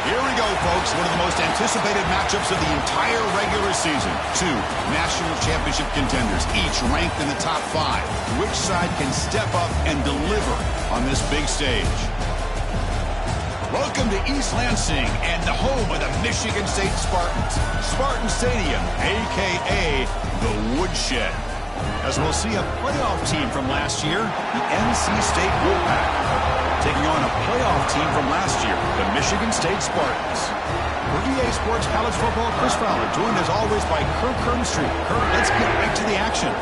Here we go, folks. One of the most anticipated matchups of the entire regular season. Two national championship contenders, each ranked in the top 5. Which side can step up and deliver on this big stage? Welcome to East Lansing and the home of the Michigan State Spartans. Spartan Stadium, a.k.a. the Woodshed. As we'll see a playoff team from last year, the NC State Wolfpack, taking on a playoff team from last year, the Michigan State Spartans. For EA Sports College Football, Chris Fowler, joined as always by Kirk Hermstreet. Kirk, let's get right to the action.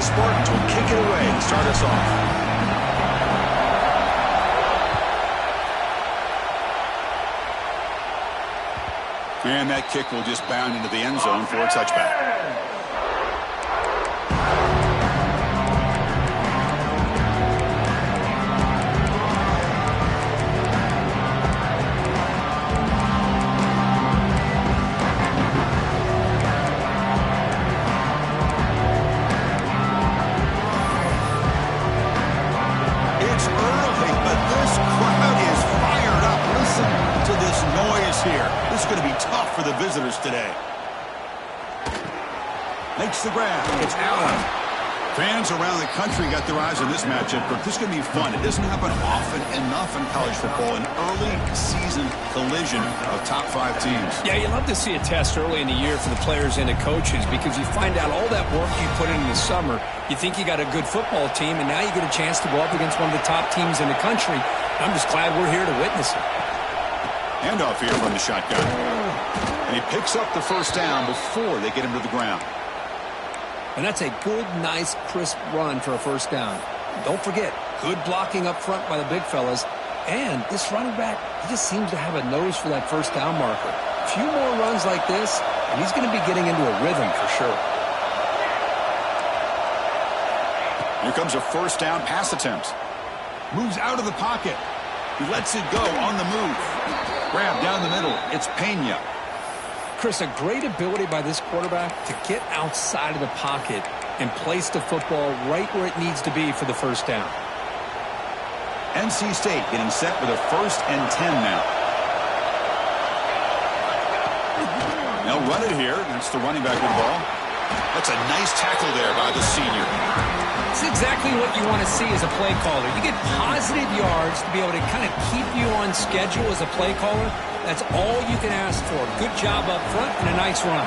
Spartans will kick it away to start us off. And that kick will just bound into the end zone for a touchback. Here. This is going to be tough for the visitors today. Makes the grab. It's Allen. Fans around the country got their eyes on this matchup, but this is going to be fun. It doesn't happen often enough in college football, an early season collision of top 5 teams. Yeah, you love to see a test early in the year for the players and the coaches because you find out all that work you put in the summer. You think you got a good football team, and now you get a chance to go up against one of the top teams in the country. I'm just glad we're here to witness it. Handoff here from the shotgun. And he picks up the first down before they get him to the ground. And that's a good, nice, crisp run for a first down. Don't forget, good blocking up front by the big fellas. And this running back, he just seems to have a nose for that first down marker. A few more runs like this, and he's going to be getting into a rhythm for sure. Here comes a first down pass attempt. Moves out of the pocket. He lets it go on the move. Grab down the middle. It's Pena. Chris, a great ability by this quarterback to get outside of the pocket and place the football right where it needs to be for the first down. NC State getting set with a 1st and 10 now. They'll run it here. That's the running back with the ball. That's a nice tackle there by the senior. It's exactly what you want to see as a play caller. You get positive yards to be able to kind of keep you on schedule as a play caller. That's all you can ask for. Good job up front and a nice run.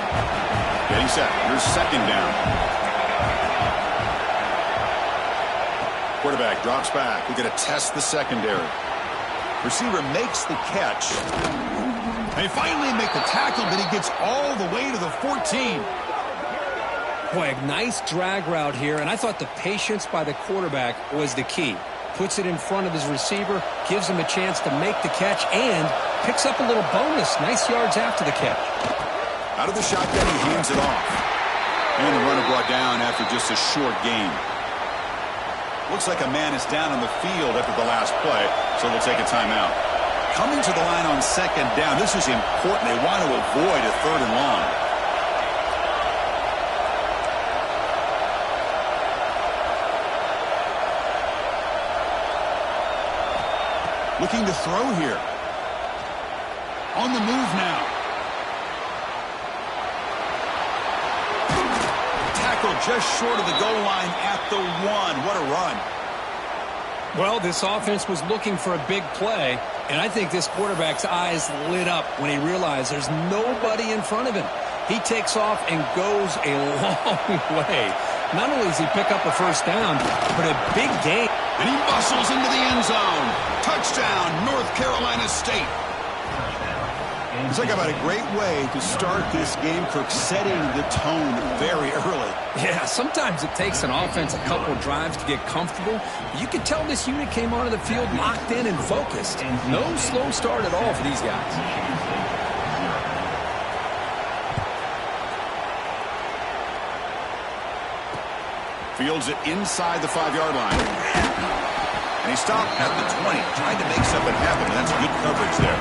Getting set. Here's second down. Quarterback drops back. We're going to test the secondary. Receiver makes the catch. They finally make the tackle, but he gets all the way to the 14. Boy, a nice drag route here, and I thought the patience by the quarterback was the key. Puts it in front of his receiver, gives him a chance to make the catch, and picks up a little bonus. Nice yards after the catch. Out of the shotgun, he hands it off. And the runner brought down after just a short gain. Looks like a man is down on the field after the last play, so they'll take a timeout. Coming to the line on second down, this is important. They want to avoid a 3rd and long. Looking to throw here. On the move now. Tackle just short of the goal line at the 1. What a run. Well, this offense was looking for a big play, and I think this quarterback's eyes lit up when he realized there's nobody in front of him. He takes off and goes a long way. Not only does he pick up a first down, but a big gain. And he muscles into the end zone. Touchdown, North Carolina State. It's like about a great way to start this game, Kirk, setting the tone very early. Yeah, sometimes it takes an offense a couple drives to get comfortable. You can tell this unit came onto the field locked in and focused. No slow start at all for these guys. Fields it inside the 5-yard line. And he stopped at the 20, trying to make something happen, and that's good coverage there.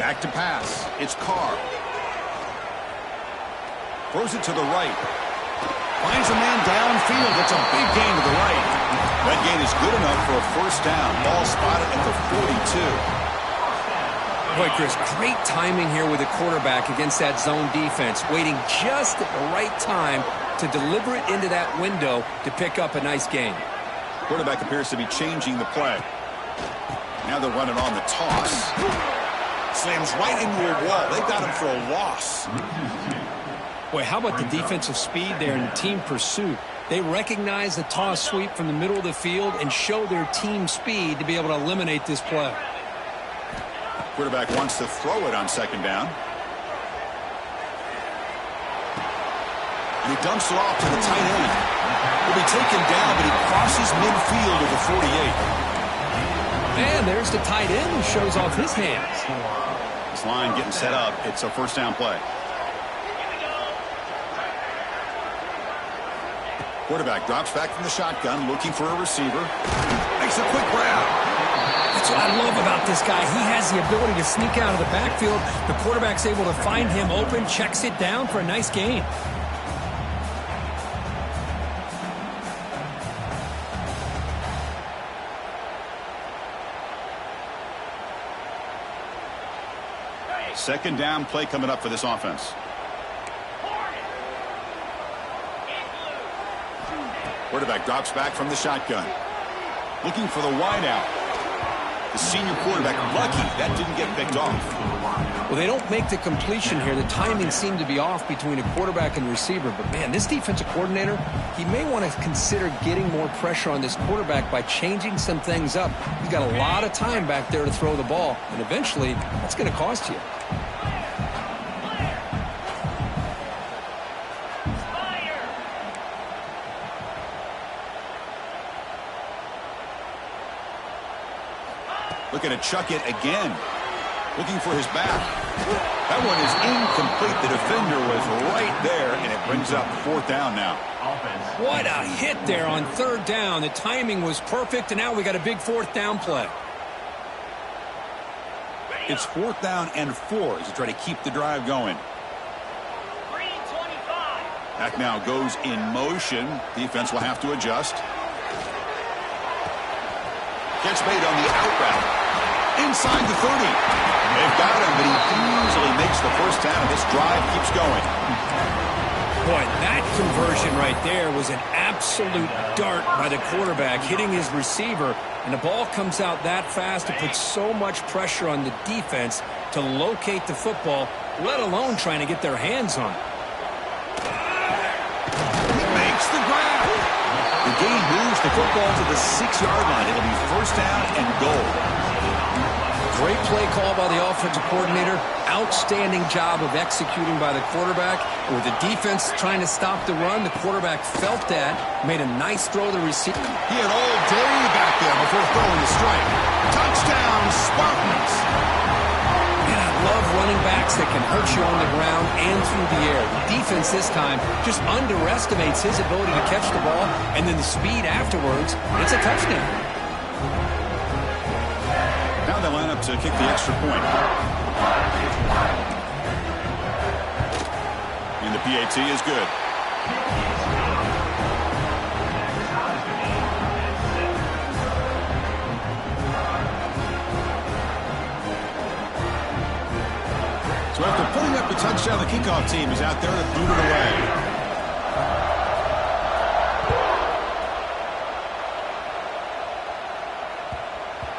Back to pass. It's Carr. Throws it to the right. Finds a man downfield. It's a big gain to the right. That gain is good enough for a first down. Ball spotted at the 42. Boy, Chris, great timing here with the quarterback against that zone defense. Waiting just at the right time to deliver it into that window to pick up a nice gain. Quarterback appears to be changing the play. Now they're running on the toss. Slams right into a wall. They've got him for a loss. Boy, how about the defensive speed there in team pursuit? They recognize the toss sweep from the middle of the field and show their team speed to be able to eliminate this play. Quarterback wants to throw it on second down. And he dumps it off to the tight end. He'll be taken down, but he crosses midfield to the 48. And there's the tight end who shows off his hands. This line getting set up. It's a first down play. Quarterback drops back from the shotgun, looking for a receiver. Makes a quick grab. That's what I love about this guy. He has the ability to sneak out of the backfield. The quarterback's able to find him open, checks it down for a nice gain. Second down play coming up for this offense. Quarterback drops back from the shotgun. Looking for the wideout. The senior quarterback lucky that didn't get picked off. Well, they don't make the completion here. The timing seemed to be off between a quarterback and receiver. But, man, this defensive coordinator, he may want to consider getting more pressure on this quarterback by changing some things up. He's got a lot of time back there to throw the ball. And eventually, that's going to cost you. Looking to chuck it again. Looking for his back. That one is incomplete. The defender was right there, and it brings up fourth down now. What a hit there on third down. The timing was perfect, and now we got a big fourth down play. It's fourth down and 4 as you try to keep the drive going. Back now goes in motion. Defense will have to adjust. Catch made on the out route. Inside the 30. They've got him, but he easily makes the first down, and this drive keeps going. Boy, that conversion right there was an absolute dart by the quarterback, hitting his receiver, and the ball comes out that fast to put so much pressure on the defense to locate the football, let alone trying to get their hands on it. He makes the grab. The game moves the football to the 6-yard line. It'll be first down and goal. Great play call by the offensive coordinator. Outstanding job of executing by the quarterback. With the defense trying to stop the run, the quarterback felt that, made a nice throw to the receiver. He had all day back there before throwing the strike. Touchdown, Spartans. Man, I love running backs that can hurt you on the ground and through the air. The defense this time just underestimates his ability to catch the ball, and then the speed afterwards, it's a touchdown. Now they line up to kick the extra point. And the PAT is good. So after putting up the touchdown, the kickoff team is out there to boot it away.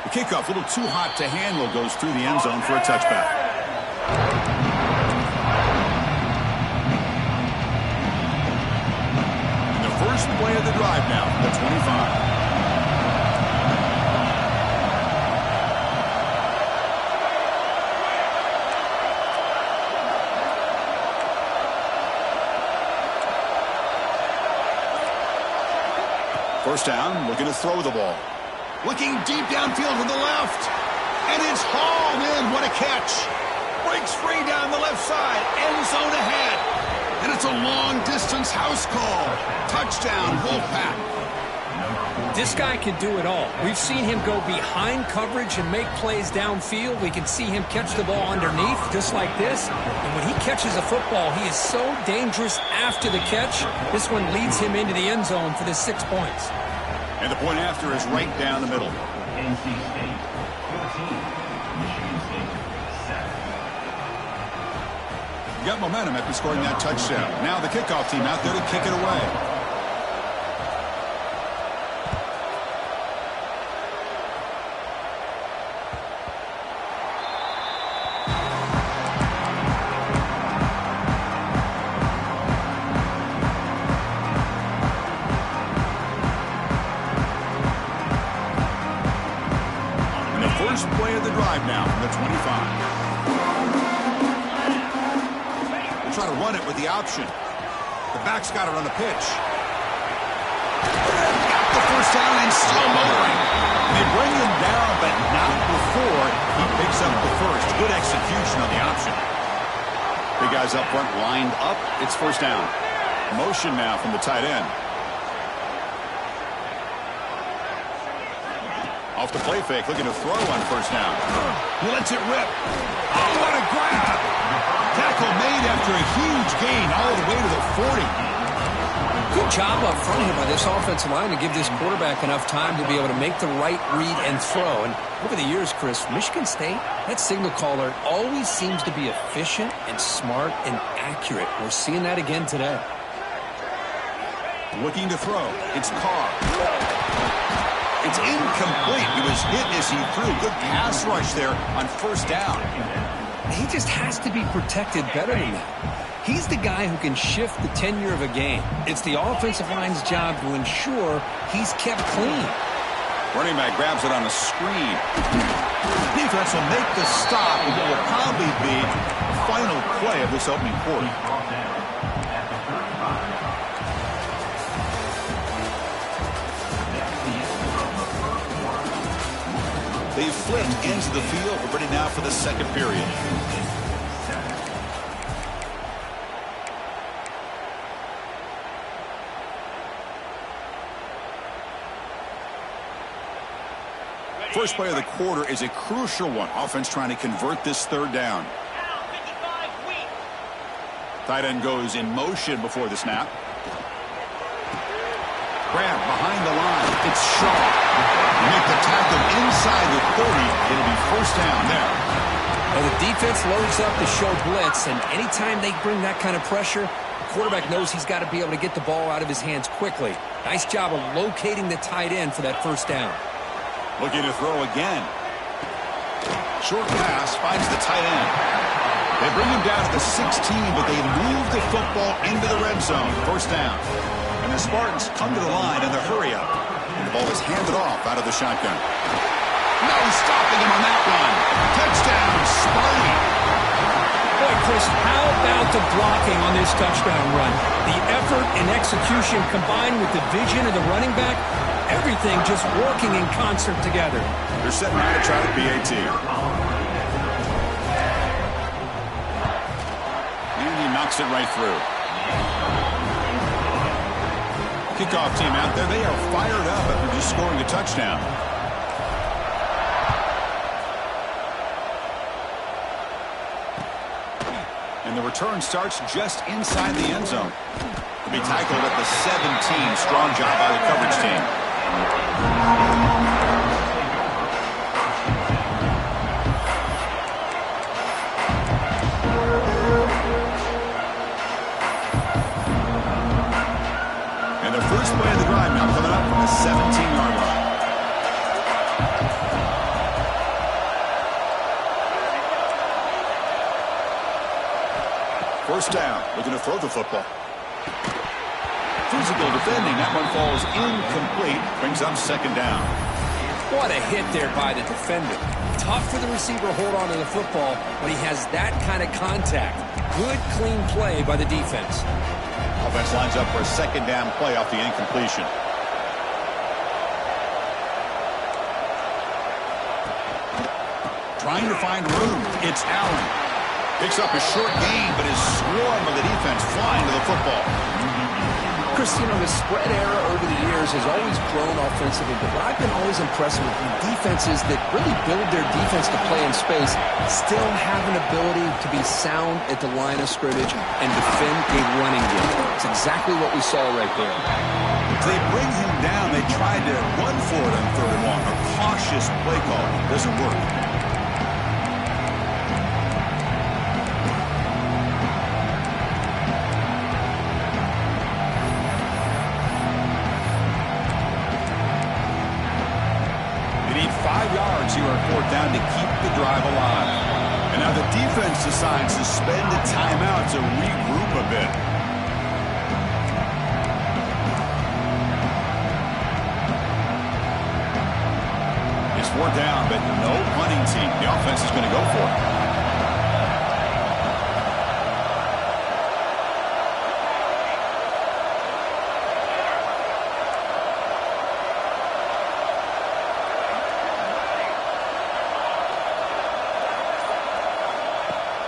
The kickoff, a little too hot to handle, goes through the end zone for a touchback. And the first play of the drive now, the 25. First down, looking to throw the ball. Looking deep downfield to the left. And it's hauled in. What a catch. Breaks free down the left side. End zone ahead. And it's a long-distance house call. Touchdown, Wolfpack. This guy can do it all. We've seen him go behind coverage and make plays downfield. We can see him catch the ball underneath, just like this. And when he catches a football, he is so dangerous after the catch. This one leads him into the end zone for the 6 points. And the point after is right down the middle. NC State 14, Michigan State 7. Got momentum after scoring that touchdown. Now the kickoff team out there to kick it away. First play of the drive now from the 25. We'll try to run it with the option. The back's got it on the pitch. Got the first down and still motoring. They bring him down, but not before he picks up the first. Good execution on the option. Big guys up front lined up. It's first down. Motion now from the tight end. Off the play fake, looking to throw on first down. He lets it rip. Oh, what a grab! Tackle made after a huge gain all the way to the 40. Good job up front here by this offensive line to give this quarterback enough time to be able to make the right read and throw. And over the years, Chris, Michigan State, that signal caller always seems to be efficient and smart and accurate. We're seeing that again today. Looking to throw. It's Carr. It's incomplete. He was hit as he threw. Good pass rush there on first down. He just has to be protected better than that. He's the guy who can shift the tenure of a game. It's the offensive line's job to ensure he's kept clean. Running back grabs it on a screen. Defense will make the stop, and it will probably be the final play of this opening quarter. They've flipped into the field. We're ready now for the second period. First play of the quarter is a crucial one. Offense trying to convert this third down. Tight end goes in motion before the snap. Grab behind the line. It's Shaw. Make the tackle inside the 30. It'll be first down there. Well, the defense loads up to show blitz, and anytime they bring that kind of pressure, the quarterback knows he's got to be able to get the ball out of his hands quickly. Nice job of locating the tight end for that first down. Looking to throw again. Short pass finds the tight end. They bring him down to the 16, but they move the football into the red zone. First down. And the Spartans come to the line in the hurry up. And the ball is handed off out of the shotgun. No stopping him on that one. Touchdown, Sparty. Boy, Chris, how about the blocking on this touchdown run? The effort and execution combined with the vision of the running back, everything just working in concert together. They're setting out to try the PAT. And he knocks it right through. Kickoff team out there, they are fired up after just scoring a touchdown. And the return starts just inside the end zone. He'll be tackled at the 17. Strong job by the coverage team. And the first play of the drive now coming up from the 17-yard line. First down, looking to throw the football. Physical defending, that one falls incomplete, brings up second down. What a hit there by the defender. Tough for the receiver to hold on to the football when he has that kind of contact. Good, clean play by the defense. Offense lines up for a second down play off the incompletion. trying to find room. It's Allen. Picks up a short gain, but his swarm of the defense flying to the football. Chris, you know, the spread era over the years has always grown offensively, but what I've been always impressed with defenses that really build their defense to play in space still have an ability to be sound at the line of scrimmage and defend a running game. It's exactly what we saw right there. They bring him down. They tried to run for it on 3rd and long. A cautious play call doesn't work. They need 5 yards here on 4th down to keep the drive alive. And now the defense decides to spend a timeout to regroup a bit. It's 4th down, but no punting team. The offense is going to go for it.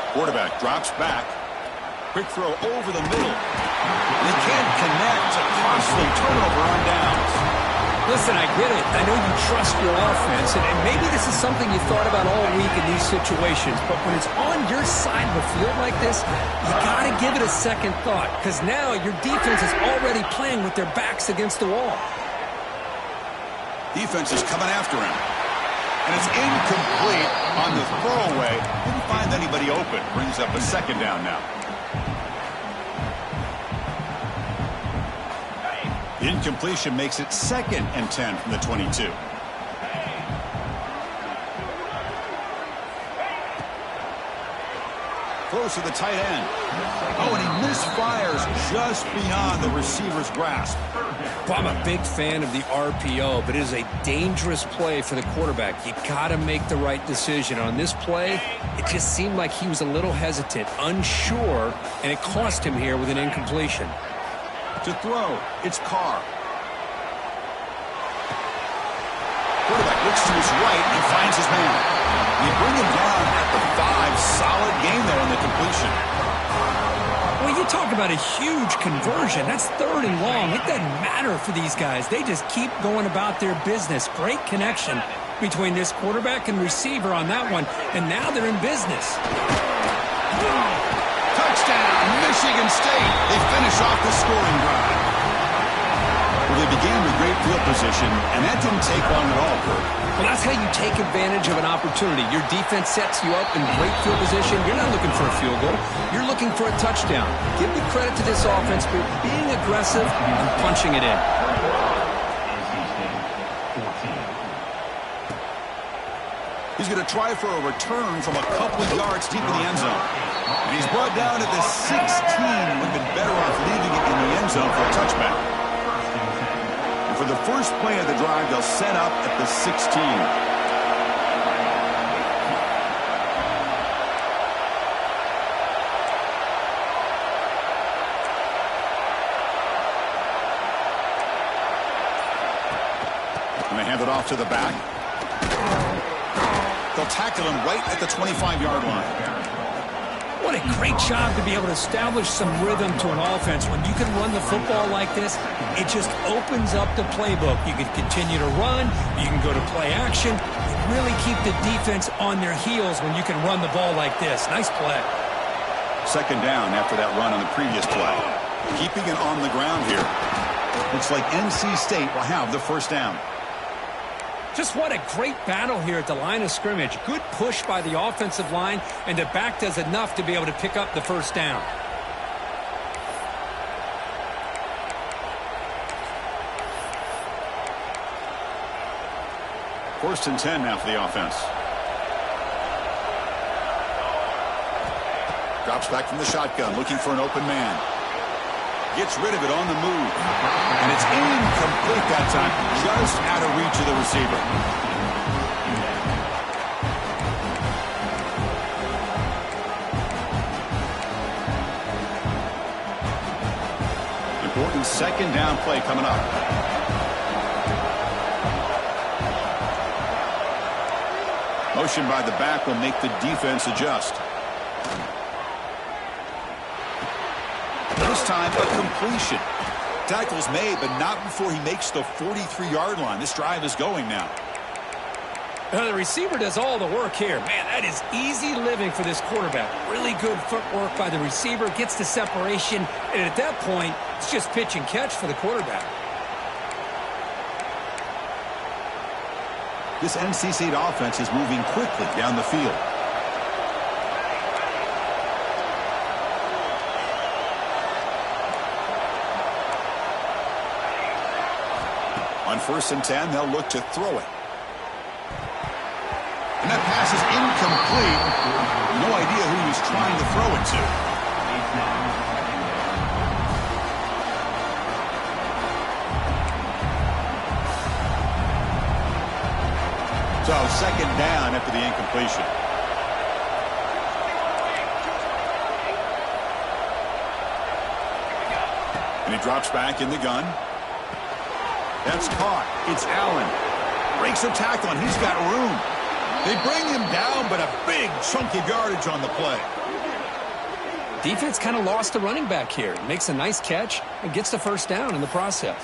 Quarterback drops back. Quick throw over the middle. They can't connect. A costly turnover on downs. Listen, I get it. I know you trust your offense, and maybe this is something you thought about all week in these situations, but when it's on your side of the field like this, you got to give it a second thought, because now your defense is already playing with their backs against the wall. Defense is coming after him. And it's incomplete on the throwaway. Didn't find anybody open. Brings up a 2nd down now. The incompletion makes it 2nd and 10 from the 22. Throws to the tight end. Oh, and he misfires just beyond the receiver's grasp. Well, I'm a big fan of the RPO, but it is a dangerous play for the quarterback. You got to make the right decision. On this play, it just seemed like he was a little hesitant, unsure, and it cost him here with an incompletion. To throw, it's Carr. Quarterback looks to his right and finds his man. You bring him down at the 5. Solid game there on the completion. Well, you talk about a huge conversion. That's 3rd and long. It doesn't matter for these guys. They just keep going about their business. Great connection between this quarterback and receiver on that one, and now they're in business. Touchdown, Michigan State. They finish off the scoring drive. Well, they began with great field position, and that didn't take long at all, Kurt. Well, that's how you take advantage of an opportunity. Your defense sets you up in great field position. You're not looking for a field goal. You're looking for a touchdown. Give the credit to this offense for being aggressive and punching it in. He's going to try for a return from a couple of yards deep in the end zone. And he's brought down at the 16. Would have been better off leaving it in the end zone for a touchback. And for the first play of the drive, they'll set up at the 16. And they hand it off to the back. They'll tackle him right at the 25-yard line. What a great job to be able to establish some rhythm to an offense. When you can run the football like this, it just opens up the playbook. You can continue to run. You can go to play action. You really keep the defense on their heels when you can run the ball like this. Nice play. 2nd down after that run on the previous play. Keeping it on the ground here. Looks like NC State will have the 1st down. Just what a great battle here at the line of scrimmage. Good push by the offensive line, and the back does enough to be able to pick up the 1st down. First and 10 now for the offense. Drops back from the shotgun, looking for an open man. Gets rid of it on the move. And it's incomplete that time, just out of reach of the receiver. Important 2nd down play coming up. Motion by the back will make the defense adjust. This time, a completion. Tackle's made, but not before he makes the 43-yard line. This drive is going now. The receiver does all the work here. Man, that is easy living for this quarterback. Really good footwork by the receiver, gets the separation, and at that point, it's just pitch and catch for the quarterback. This NC State offense is moving quickly down the field. On 1st and 10, they'll look to throw it. And that pass is incomplete. No idea who he was trying to throw it to. So 2nd down after the incompletion. And he drops back in the gun. That's caught. It's Allen. Breaks a tackle, and he's got room. They bring him down, but a big chunk of yardage on the play. Defense kind of lost the running back here. Makes a nice catch and gets the 1st down in the process.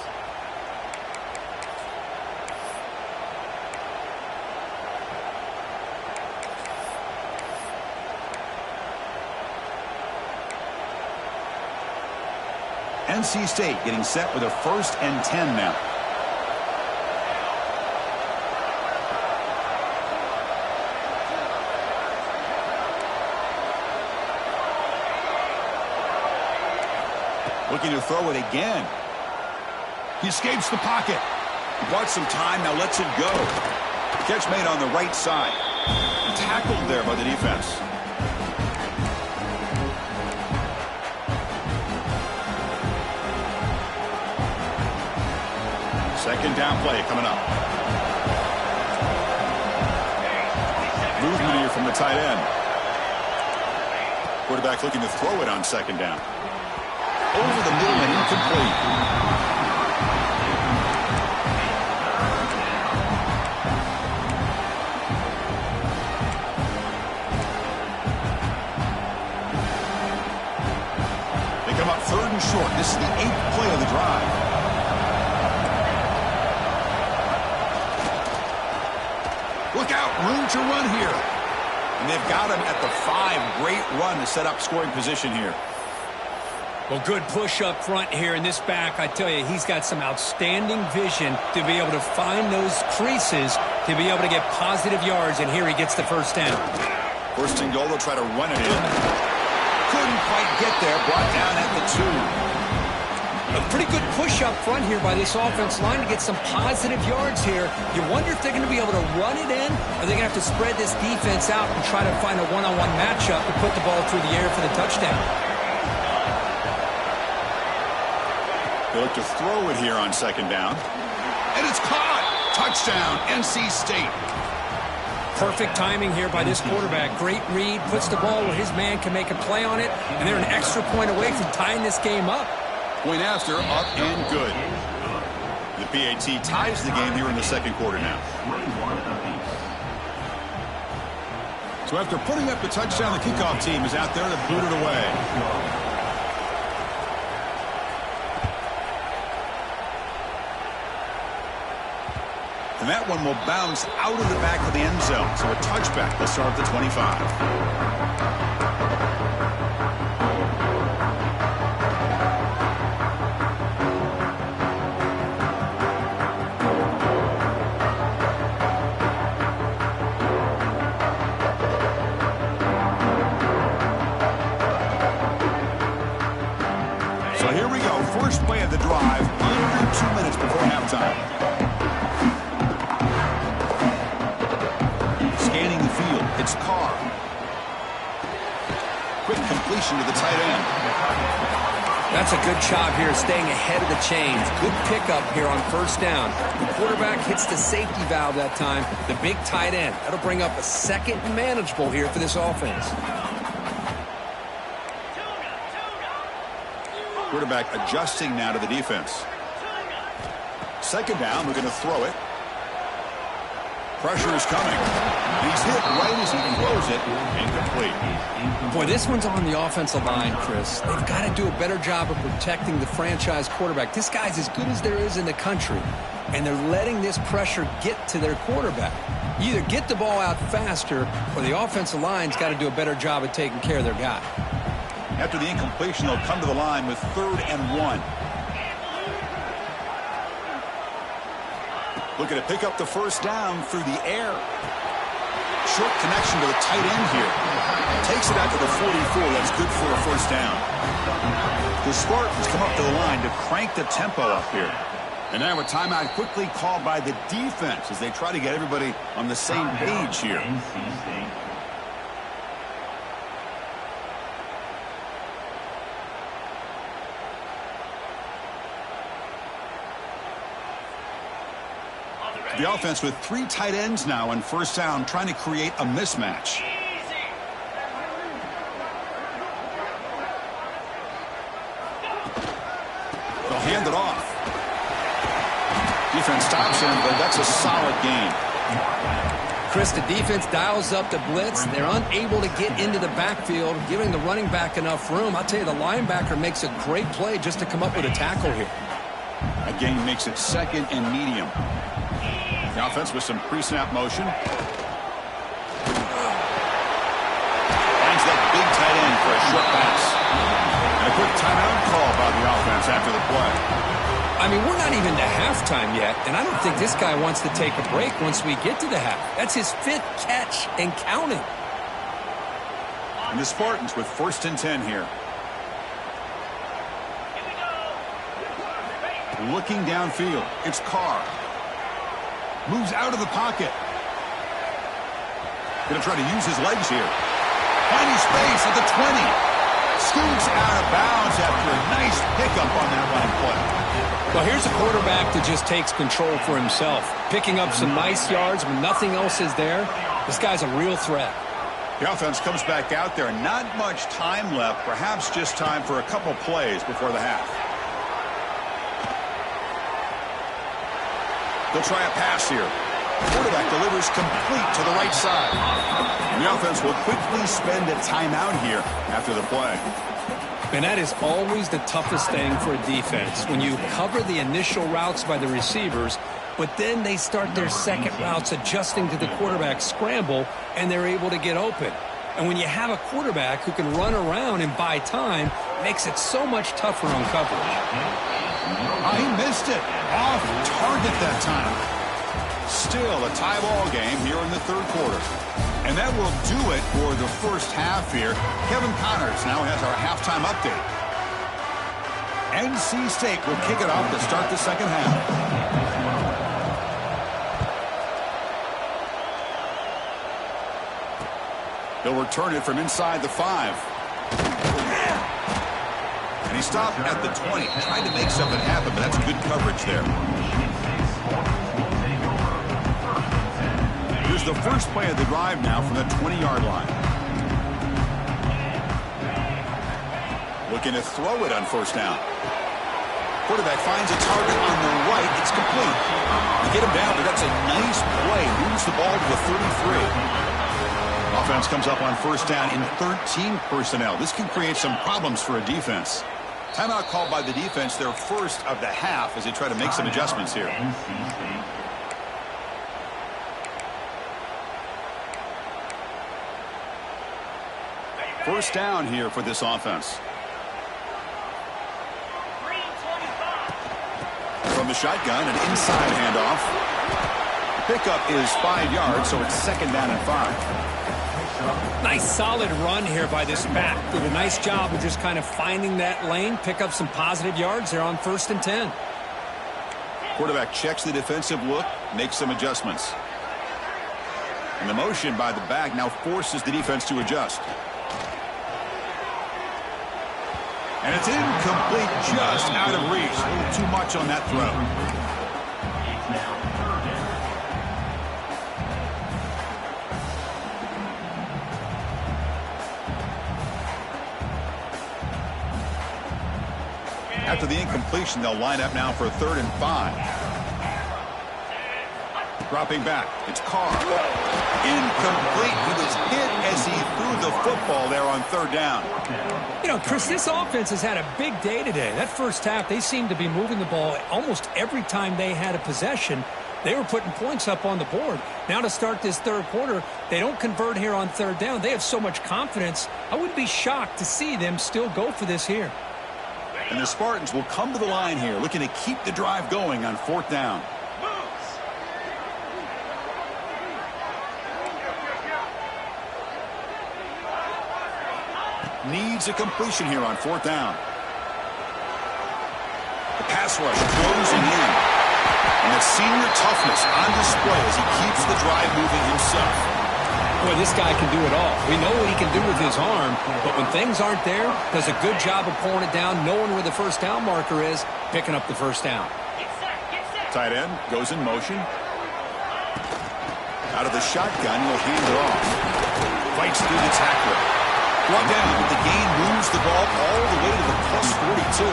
NC State getting set with a 1st and 10 now. Looking to throw it again. He escapes the pocket. Bought some time, now lets it go. Catch made on the right side. Tackled there by the defense. Second down play coming up. Movement here from the tight end. Quarterback looking to throw it on 2nd down. Over the middle and incomplete. They come up 3rd and short. This is the 8th play of the drive. Look out, room to run here. And they've got him at the 5. Great run to set up scoring position here. Well, good push up front here in this back. I tell you, he's got some outstanding vision to be able to find those creases to be able to get positive yards, and here he gets the 1st down. 1st and goal, they'll try to run it in. Couldn't quite get there, brought down at the 2. A pretty good push up front here by this offense line to get some positive yards here. You wonder if they're going to be able to run it in, or they're going to have to spread this defense out and try to find a one-on-one matchup to put the ball through the air for the touchdown. They look to throw it here on 2nd down. And it's caught. Touchdown, NC State. Perfect timing here by this quarterback. Great read, puts the ball where his man can make a play on it, and they're an extra point away from tying this game up. Point after, up and good. The PAT ties the game here in the 2nd quarter now. So after putting up the touchdown, the kickoff team is out there to boot it away. And that one will bounce out of the back of the end zone. So a touchback will start at the 25. So here we go. First play of the drive, under 2 minutes before halftime. Scanning the field, it's Carr. Quick completion to the tight end. That's a good job here, staying ahead of the chains. Good pickup here on 1st down. The quarterback hits the safety valve that time, the big tight end. That'll bring up a 2nd and manageable here for this offense. Quarterback adjusting now to the defense. 2nd down, we're going to throw it. Pressure is coming. He's hit right as he throws it. Incomplete. Boy, this one's on the offensive line, Chris. They've got to do a better job of protecting the franchise quarterback. This guy's as good as there is in the country, and they're letting this pressure get to their quarterback. You either get the ball out faster, or the offensive line's got to do a better job of taking care of their guy. After the incompletion, they'll come to the line with 3rd and 1. Looking to pick up the first down through the air. Short connection to the tight end here. Takes it out to the 44. That's good for a first down. The Spartans come up to the line to crank the tempo up here. And now a timeout quickly called by the defense as they try to get everybody on the same page here. The offense with 3 tight ends now on first down, trying to create a mismatch. They'll hand it off. Defense stops him, but that's a solid gain. Chris, the defense dials up the blitz. They're unable to get into the backfield, giving the running back enough room. I'll tell you, the linebacker makes a great play just to come up with a tackle here. That gain makes it 2nd and medium. The offense with some pre-snap motion. Finds that big tight end for a short pass. And a quick timeout call by the offense after the play. I mean, we're not even to halftime yet, and I don't think this guy wants to take a break once we get to the half. That's his 5th catch and counting. And the Spartans with 1st and 10 here. Looking downfield. It's Carr. Moves out of the pocket. Going to try to use his legs here. Finding space at the 20. Scoots out of bounds after a nice pickup on that line play. Well, here's a quarterback that just takes control for himself. Picking up some nice yards when nothing else is there. This guy's a real threat. The offense comes back out there. Not much time left. Perhaps just time for a couple plays before the half. They'll try a pass here. Quarterback delivers complete to the right side. And the offense will quickly spend a timeout here after the play. And that is always the toughest thing for a defense. When you cover the initial routes by the receivers, but then they start their second routes adjusting to the quarterback's scramble, and they're able to get open. And when you have a quarterback who can run around and buy time, it makes it so much tougher on coverage. Oh, he missed it. Off target that time. Still a tie ball game here in the 3rd quarter. And that will do it for the first half here. Kevin Connors now has our halftime update. NC State will kick it off to start the second half. They'll return it from inside the 5. And he stopped at the 20. Tried to make something happen, but that's good coverage there. Here's the first play of the drive now from the 20-yard line. Looking to throw it on first down. Quarterback finds a target on the right. It's complete. They get him down, but that's a nice play. Moves the ball to the 33. Offense comes up on first down in 13 personnel. This can create some problems for a defense. Timeout called by the defense, their first of the half, as they try to make some adjustments here. First down here for this offense. From the shotgun, an inside handoff. Pickup is 5 yards, so it's 2nd down and 5. Nice solid run here by this back. Did a nice job of just kind of finding that lane, pick up some positive yards there on 1st and 10. Quarterback checks the defensive look, makes some adjustments. And the motion by the back now forces the defense to adjust. And it's incomplete, just out of reach. A little too much on that throw. After the incompletion, they'll line up now for 3rd and 5. Dropping back, it's Carr. Incomplete. He was hit as he threw the football there on third down. You know, Chris, this offense has had a big day today. That first half, they seemed to be moving the ball almost every time they had a possession. They were putting points up on the board. Now to start this third quarter, they don't convert here on third down. They have so much confidence. I wouldn't be shocked to see them still go for this here. And the Spartans will come to the line here, looking to keep the drive going on fourth down. Needs a completion here on fourth down. The pass rush closing in. And the senior toughness on display as he keeps the drive moving himself. Boy, this guy can do it all. We know what he can do with his arm, but when things aren't there, does a good job of pulling it down, knowing where the first down marker is, picking up the first down. Tight end goes in motion. Out of the shotgun, he'll hand it off. Fights through the tackler. Brought down, the gain moves the ball all the way to the plus 42.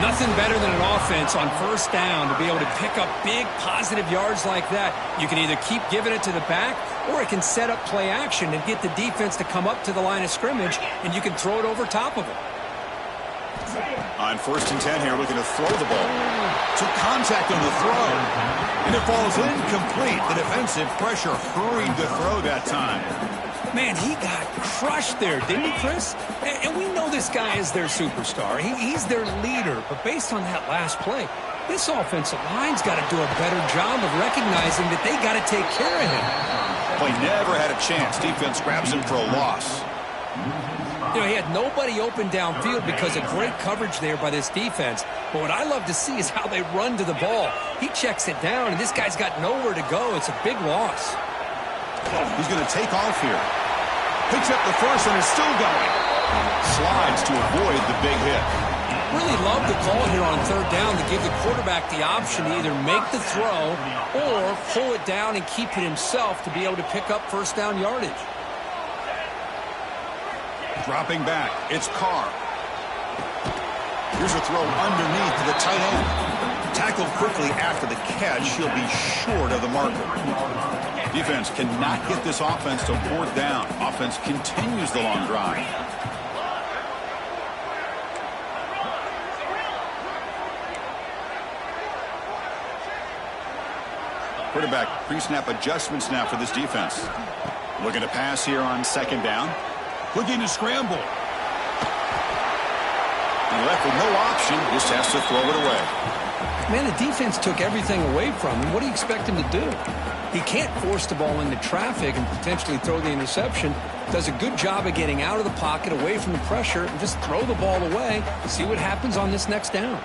Nothing better than an offense on first down to be able to pick up big positive yards like that. You can either keep giving it to the back, or it can set up play action and get the defense to come up to the line of scrimmage, and you can throw it over top of it. On 1st and 10 here, looking to throw the ball. Took contact on the throw. And it falls incomplete. The defensive pressure hurried to throw that time. Man, he got crushed there, didn't he, Chris? And we know this guy is their superstar. He's their leader. But based on that last play, this offensive line's got to do a better job of recognizing that they got to take care of him. Play never had a chance. Defense grabs him for a loss. You know, he had nobody open downfield because of great coverage there by this defense. But what I love to see is how they run to the ball. He checks it down, and this guy's got nowhere to go. It's a big loss. He's going to take off here. Picks up the first and is still going. Slides to avoid the big hit. Really love the call here on third down to give the quarterback the option to either make the throw or pull it down and keep it himself to be able to pick up first down yardage. Dropping back, it's Carr. Here's a throw underneath to the tight end. Tackled quickly after the catch. He'll be short of the marker. Defense cannot get this offense to fourth down. Offense continues the long drive. Quarterback pre-snap adjustments now for this defense. Looking to pass here on second down. Looking to scramble. And left with no option, just has to throw it away. Man, the defense took everything away from him. What do you expect him to do? He can't force the ball into traffic and potentially throw the interception. Does a good job of getting out of the pocket, away from the pressure, and just throw the ball away. See what happens on this next down.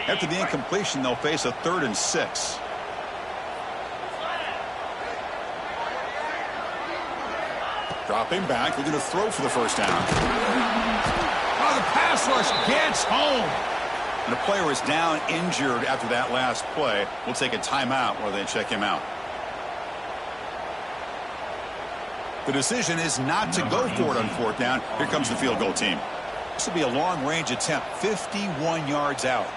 After the incompletion, they'll face a 3rd and 6. Dropping back, looking to throw for the first down. Oh, the pass rush gets home. And the player is down injured after that last play. We'll take a timeout while they check him out. The decision is not to go for it on fourth down. Here comes the field goal team. This will be a long-range attempt, 51 yards out.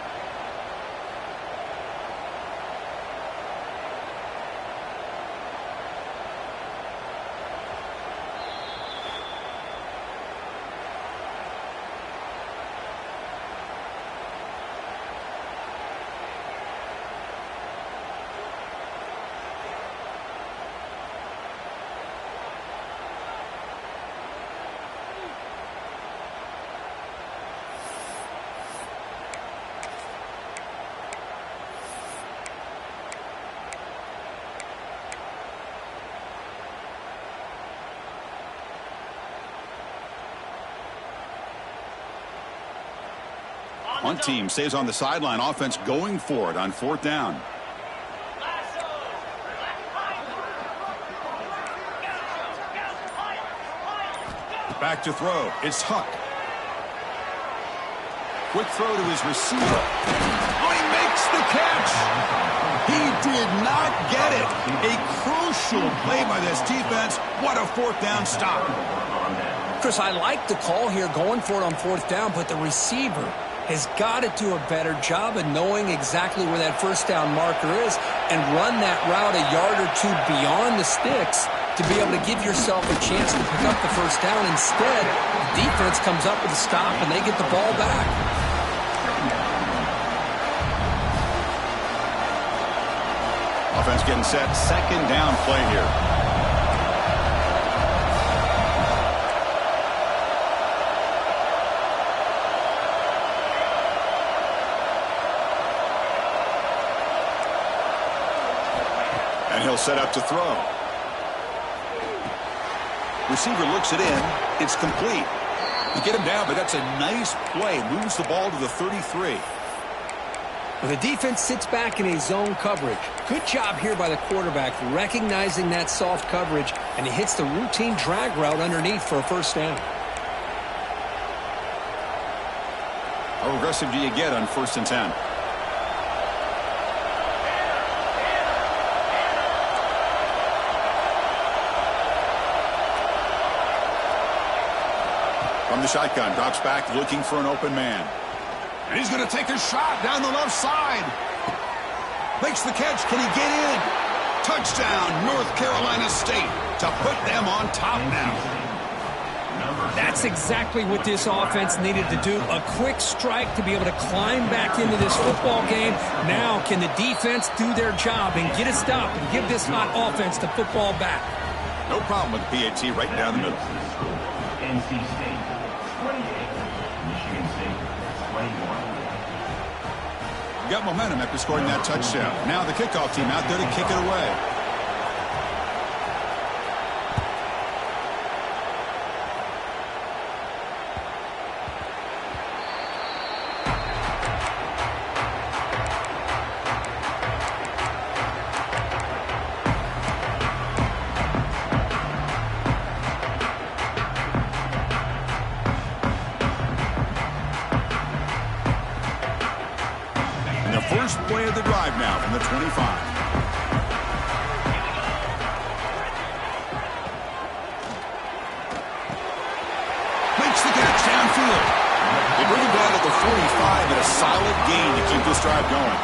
One team stays on the sideline. Offense going for it on fourth down. Back to throw. It's Huck. Quick throw to his receiver. Oh, he makes the catch. He did not get it. A crucial play by this defense. What a fourth down stop. Chris, I like the call here going for it on fourth down, but the receiver has got to do a better job of knowing exactly where that first down marker is and run that route a yard or two beyond the sticks to be able to give yourself a chance to pick up the first down. Instead, the defense comes up with a stop and they get the ball back. Offense getting set. Second down play here. And he'll set up to throw. Receiver looks it in. It's complete. You get him down, but that's a nice play. Moves the ball to the 33. Well, the defense sits back in a zone coverage. Good job here by the quarterback recognizing that soft coverage, and he hits the routine drag route underneath for a first down. How aggressive do you get on 1st and 10? From the shotgun, drops back looking for an open man. And he's going to take a shot down the left side. Makes the catch. Can he get in? Touchdown, North Carolina State, to put them on top now. That's exactly what this offense needed to do. A quick strike to be able to climb back into this football game. Now can the defense do their job and get a stop and give this hot offense the football back? No problem with the PAT right down the middle. NC State 28, Michigan State 21. Got momentum after scoring that touchdown. Now the kickoff team out there to kick it away. First play of the drive now from the 25. Makes the catch downfield. They bring him down to the 45 and a solid gain to keep this drive going.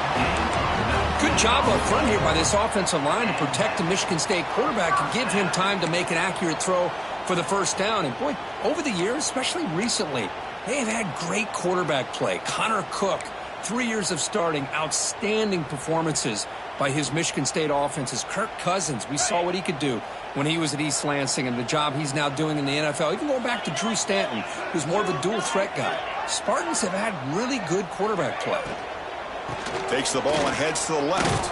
Good job up front here by this offensive line to protect the Michigan State quarterback and give him time to make an accurate throw for the first down. And boy, over the years, especially recently, they have had great quarterback play. Connor Cook, 3 years of starting, outstanding performances by his Michigan State offenses. Kirk Cousins, we saw what he could do when he was at East Lansing and the job he's now doing in the NFL. Even going back to Drew Stanton, who's more of a dual threat guy. Spartans have had really good quarterback play. Takes the ball and heads to the left.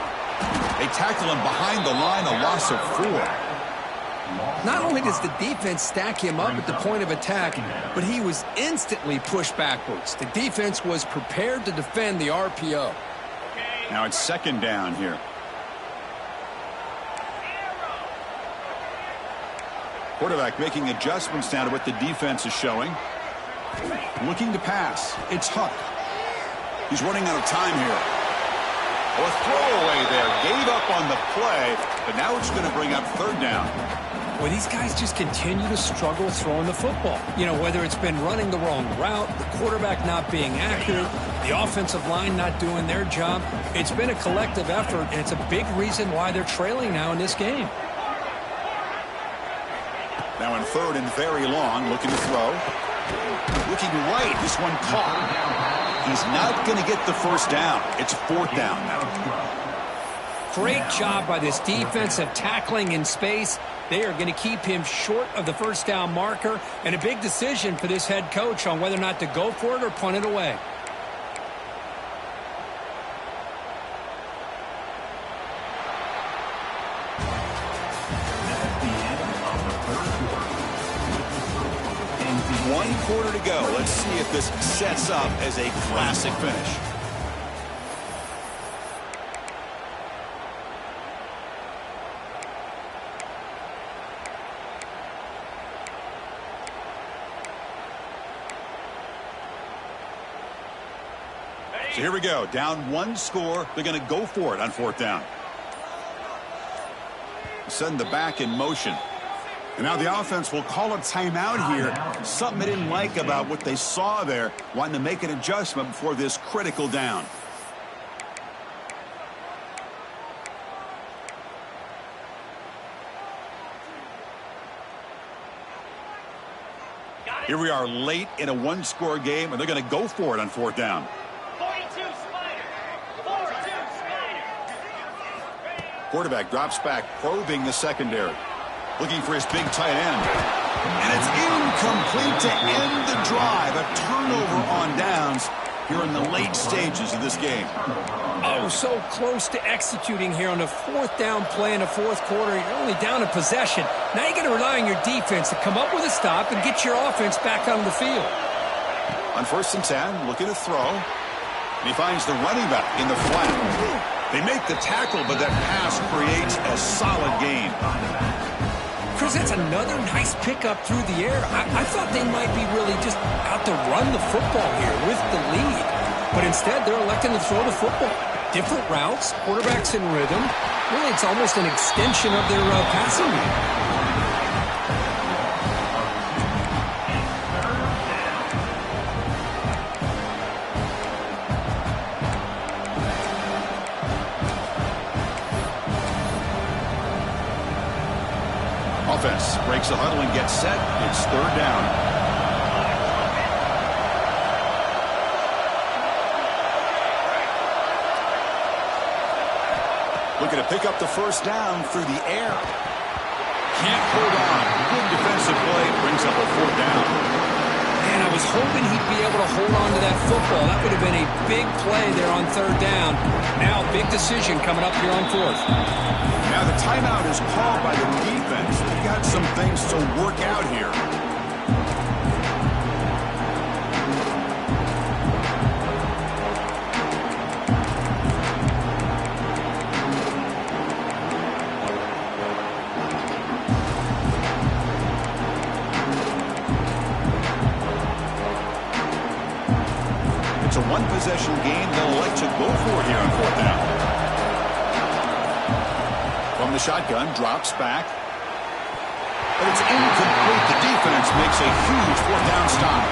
They tackle him behind the line, a loss of 4. Not only does the defense stack him up at the point of attack, but he was instantly pushed backwards. The defense was prepared to defend the RPO. Now it's second down here. Quarterback making adjustments now to what the defense is showing. Looking to pass. It's Huck. He's running out of time here. A throwaway there. Gave up on the play, but now it's going to bring up third down. Well, these guys just continue to struggle throwing the football. You know, whether it's been running the wrong route, the quarterback not being accurate, the offensive line not doing their job. It's been a collective effort, and it's a big reason why they're trailing now in this game. Now in third and very long, looking to throw. Looking right, this one caught. He's not going to get the first down. It's fourth down now. Great job by this defensive tackling in space. They are going to keep him short of the first down marker, and a big decision for this head coach on whether or not to go for it or punt it away. One quarter to go. Let's see if this sets up as a classic finish. So here we go. Down one score. They're going to go for it on fourth down. Send the back in motion. And now the offense will call a timeout here. Something they didn't like about what they saw there, wanting to make an adjustment before this critical down. Here we are late in a one-score game, and they're going to go for it on fourth down. 42 Spider. 42 Spider. Quarterback drops back, probing the secondary. Looking for his big tight end. And it's incomplete to end the drive. A turnover on downs here in the late stages of this game. Oh, so close to executing here on the fourth down play in the fourth quarter. You're only down a possession. Now you're going to rely on your defense to come up with a stop and get your offense back on the field. On 1st and 10, looking to throw. And he finds the running back in the flat. They make the tackle, but that pass creates a solid gain. Chris, that's another nice pickup through the air. I thought they might be really just out to run the football here with the lead. But instead, they're electing to throw the football. Different routes, quarterbacks in rhythm. Really, it's almost an extension of their passing game. Offense breaks the huddle and gets set. It's third down. Looking to pick up the first down through the air. Can't hold on. Good defensive play. Brings up a fourth down. Man, I was hoping he'd be able to hold on to that football. That would have been a big play there on third down. Now, big decision coming up here on fourth. Now the timeout is called by the defense. They got some things to work out here. It's a one-possession game they'll like to go for here on fourth down. From the shotgun, drops back. But it's incomplete. The defense makes a huge fourth down stop.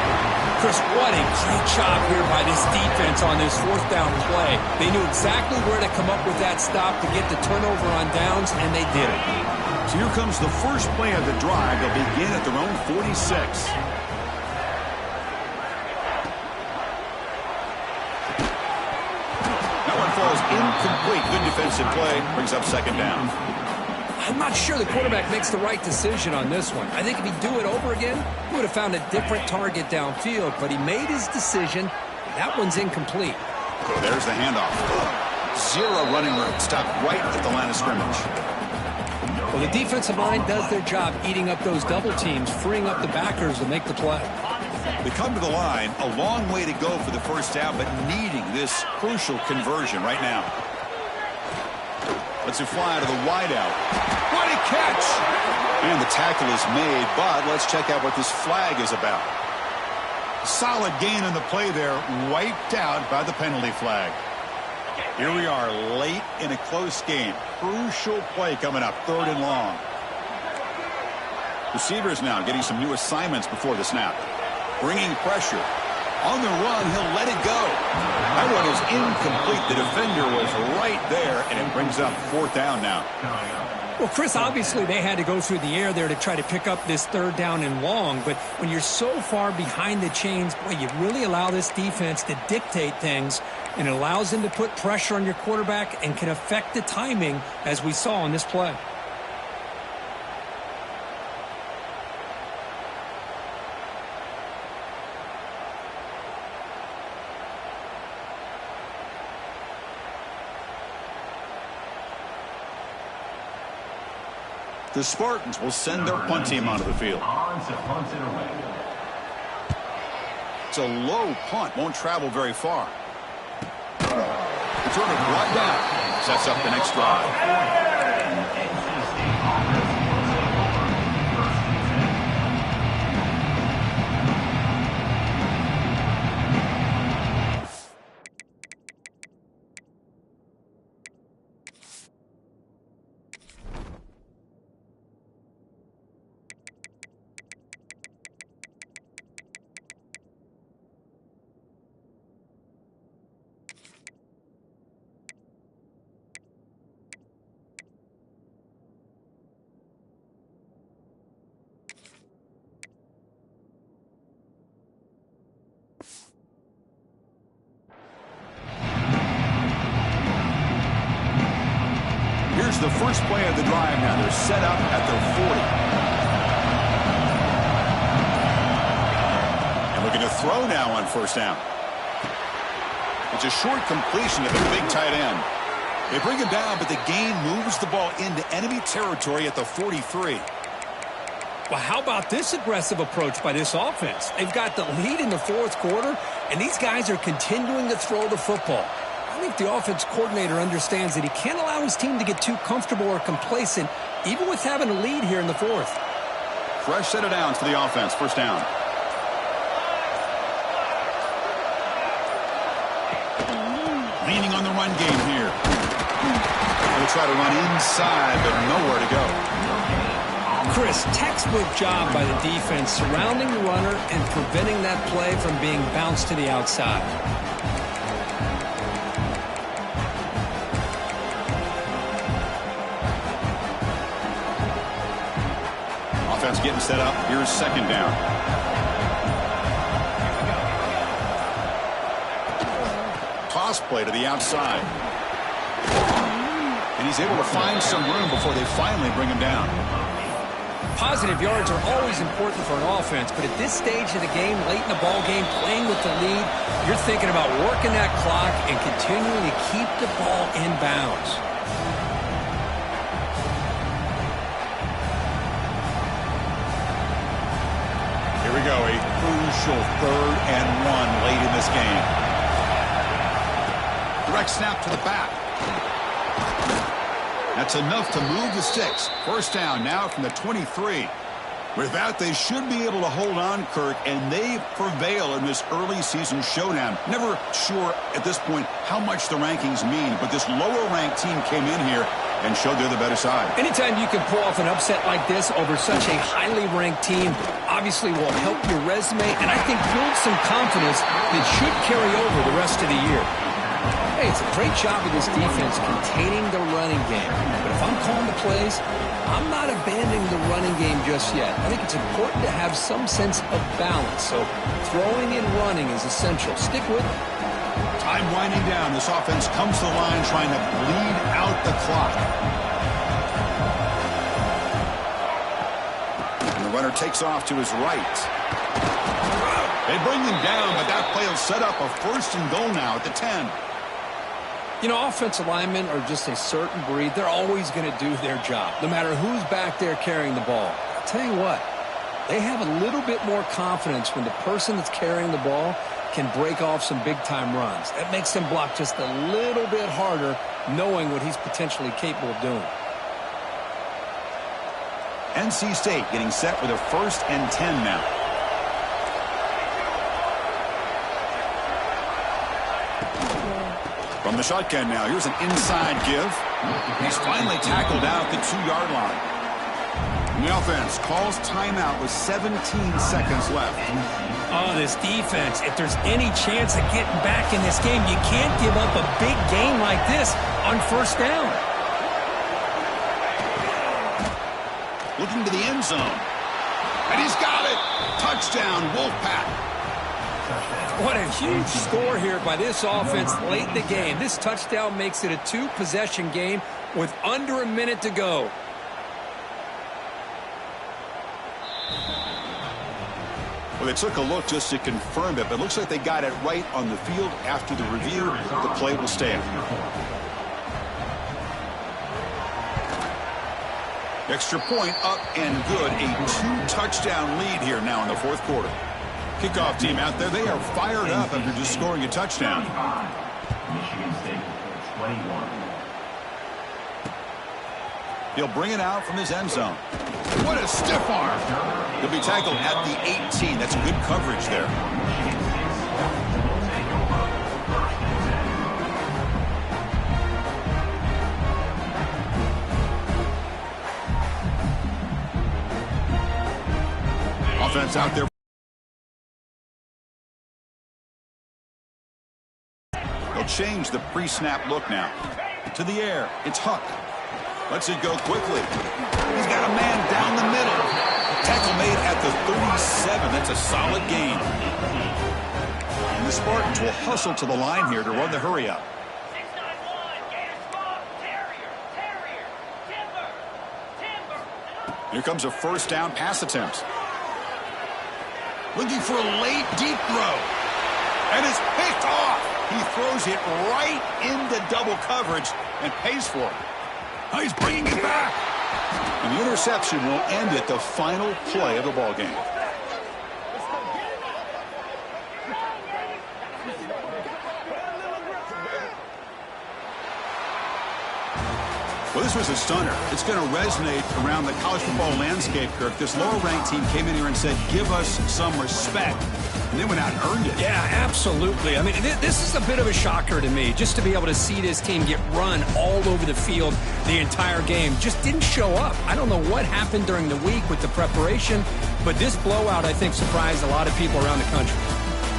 Chris, what a great job here by this defense on this fourth down play. They knew exactly where to come up with that stop to get the turnover on downs, and they did it. So here comes the first play of the drive. They'll begin at their own 46. Falls incomplete. Good defensive play. Brings up second down. I'm not sure the quarterback makes the right decision on this one. I think if he'd do it over again, he would have found a different target downfield, but he made his decision. That one's incomplete. There's the handoff. Zero running room. Stopped right at the line of scrimmage. Well, the defensive line does their job eating up those double teams, freeing up the backers to make the play. They come to the line, a long way to go for the first down, but needing this crucial conversion right now. Let's it fly to the wideout. What a catch! And the tackle is made, but let's check out what this flag is about. Solid gain on the play there, wiped out by the penalty flag. Here we are late in a close game. Crucial play coming up, third and long. Receivers now getting some new assignments before the snap. Bringing pressure. On the run, he'll let it go. That one is incomplete. The defender was right there, and it brings up fourth down now. Well, Chris, obviously they had to go through the air there to try to pick up this third down and long, but when you're so far behind the chains, boy, you really allow this defense to dictate things, and it allows them to put pressure on your quarterback and can affect the timing, as we saw on this play. The Spartans will send their punt team onto the field. It's a low punt, won't travel very far. Return it right down. Sets up the next drive. first play of the drive now. They're set up at their 40. And looking to throw now on first down. It's a short completion to the big tight end. They bring him down, but the gain moves the ball into enemy territory at the 43. Well, how about this aggressive approach by this offense? They've got the lead in the fourth quarter, and these guys are continuing to throw the football. I think the offense coordinator understands that he can't allow his team to get too comfortable or complacent, even with having a lead here in the fourth. Fresh set of downs for the offense. First down. Leaning on the run game here. They'll try to run inside, but nowhere to go. Chris, textbook job by the defense surrounding the runner and preventing that play from being bounced to the outside. Offense getting set up. Here's second down. Toss play to the outside. And he's able to find some room before they finally bring him down. Positive yards are always important for an offense, but at this stage of the game, late in the ball game, playing with the lead, you're thinking about working that clock and continuing to keep the ball in bounds. Here we go, a crucial 3rd and 1 late in this game. Direct snap to the back. That's enough to move the sticks. First down now from the 23. With that, they should be able to hold on, Kirk, and they prevail in this early season showdown. Never sure at this point how much the rankings mean, but this lower-ranked team came in here and showed they're the better side. Anytime you can pull off an upset like this over such a highly ranked team, obviously will help your resume, and I think build some confidence that should carry over the rest of the year. Hey, it's a great job of this defense containing the running game. But if I'm calling the plays, I'm not abandoning the running game just yet. I think it's important to have some sense of balance. So throwing and running is essential. Stick with it. Time winding down. This offense comes to the line trying to bleed out the clock. And the runner takes off to his right. They bring him down, but that play will set up a 1st and goal now at the 10. You know, offensive linemen are just a certain breed. They're always going to do their job, no matter who's back there carrying the ball. I'll tell you what, they have a little bit more confidence when the person that's carrying the ball can break off some big-time runs. That makes them block just a little bit harder, knowing what he's potentially capable of doing. NC State getting set with a 1st and 10 now. From the shotgun now, here's an inside give. He's finally tackled out the 2-yard line. And the offense calls timeout with 17 seconds left. Oh, this defense, if there's any chance of getting back in this game, you can't give up a big game like this on first down. Looking to the end zone. And he's got it. Touchdown, Wolfpack. What a huge score here by this offense late in the game. This touchdown makes it a 2-possession game with under a minute to go. Well, they took a look just to confirm it, but it looks like they got it right on the field. After the review, the play will stand. Extra point up and good. A 2-touchdown lead here now in the fourth quarter. Kickoff team out there, they are fired up after just scoring a touchdown. Michigan State 21. He'll bring it out from his end zone. What a stiff arm. He'll be tackled at the 18. That's good coverage there. Offense out there. They'll change the pre-snap look now. To the air. It's Huck. Lets it go quickly. He's got a man down the middle. Tackle made at the 37. That's a solid gain. And the Spartans will hustle to the line here to run the hurry up. 691, Gator Smoke, Terrier, Terrier, 10 Here comes a first down pass attempt. Looking for a late deep throw. And it's picked off. He throws it right into double coverage and pays for it. Oh, he's bringing it back. And the interception will end it, the final play of the ball game. Well, this was a stunner. It's going to resonate around the college football landscape, Kirk. This lower-ranked team came in here and said, give us some respect. And they went out and earned it. Yeah, absolutely. I mean, this is a bit of a shocker to me, just to be able to see this team get run all over the field the entire game. Just didn't show up. I don't know what happened during the week with the preparation, but this blowout, I think, surprised a lot of people around the country.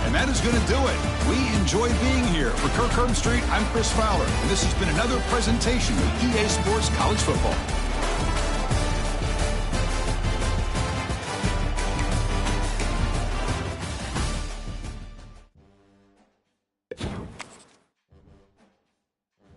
And that is going to do it. We enjoyed being here. For Kirk Herbstreit, I'm Chris Fowler, and this has been another presentation of EA Sports College Football.